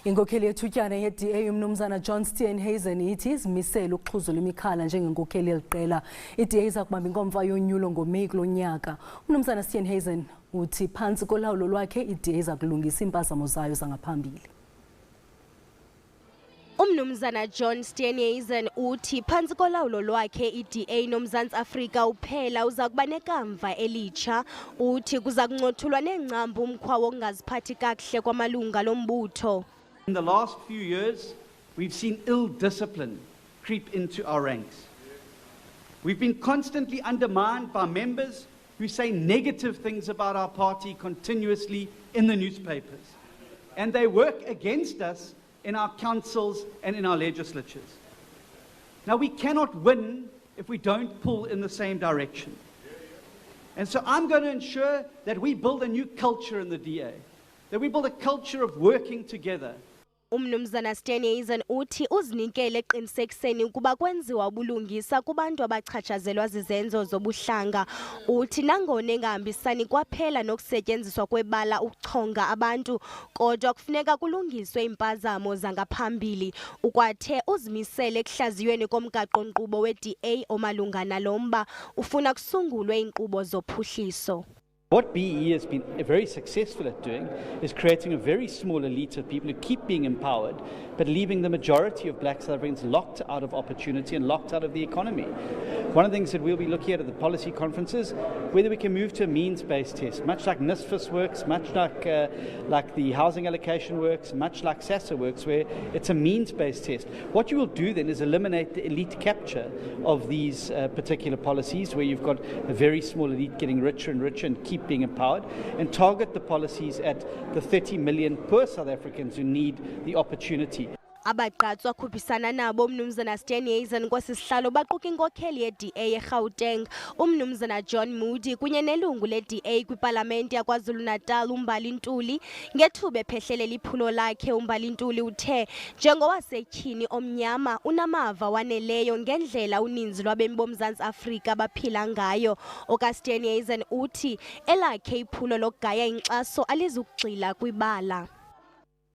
Inkokheli yethutyana yeDA Umnumzana John Steenhuisen ithi izimisele ukuxhuzula imikhala njengenkokheli yeliqela. iDA izakubamba inkomfa yonyulo ngoMay kulo nyaka. Umnumzana Steenhuisen uthi phantsi kolawulo lwakhe iDA izakulungisa iimpazamo zayo zangaphambili. Umnumzana John Steenhuisen uthi phantsi kolawulo lwakhe iDA noMzantsi Afrika uphela uza kuba nekamva elitsha. Uthi kuza kuncothulwa neengcambu umkhwa wokungaziphathi kakuhle kwamalunga lombutho. In the last few years, we've seen ill discipline creep into our ranks. We've been constantly undermined by members who say negative things about our party continuously in the newspapers. And they work against us in our councils and in our legislatures. Now, we cannot win if we don't pull in the same direction. And so I'm going to ensure that we build a new culture in the DA, that we build a culture of working together. Umnumzana Steenhuisen uthi uzinikele eqinisekiseni ukuba kwenziwa ubulungisa kubantu abachatshazelwa zizenzo zobuhlanga. Uthi nangona engahambisani kwaphela nokusetyenziswa kwebala ukuchonga abantu, kodwa kufuneka kulungiswe impazamo zangaphambili. Ukwathe uzimisele ekuhlaziyweni komgaqo-nkqubo weDA omalunga nalomba ufuna kusungulwe iinkqubo zophuhliso. What BE has been very successful at doing is creating a very small elite of people who keep being empowered, but leaving the majority of black South Africans locked out of opportunity and locked out of the economy. One of the things that we'll be looking at the policy conferences, whether we can move to a means-based test, much like NSFIS works, much like the housing allocation works, much like SASA works, where it's a means-based test. What you will do then is eliminate the elite capture of these particular policies, where you've got a very small elite getting richer and richer and keep being empowered, and target the policies at the 30 million poor South Africans who need the opportunity. Abaqatswa khuphisana nabo Umnumzana Steenhuisen kwasisihlalo baquka inkokheli yeDA eGauteng, Umnumzana John Moody kunye nelungu leDA kwipalamente yaKwaZulu-Natal uMbalintuli. Ngethuba ephehlelela iphulo lakhe uMbalintuli uthe njengowasetyhini omnyama unamava waneleyo ngendlela uninzi lwabemi boMzantsi Afrika baphila ngayo. OkaSteenhuisen uthi elakhe iphulo lokugaya inkxaso alizukugxila kwibala.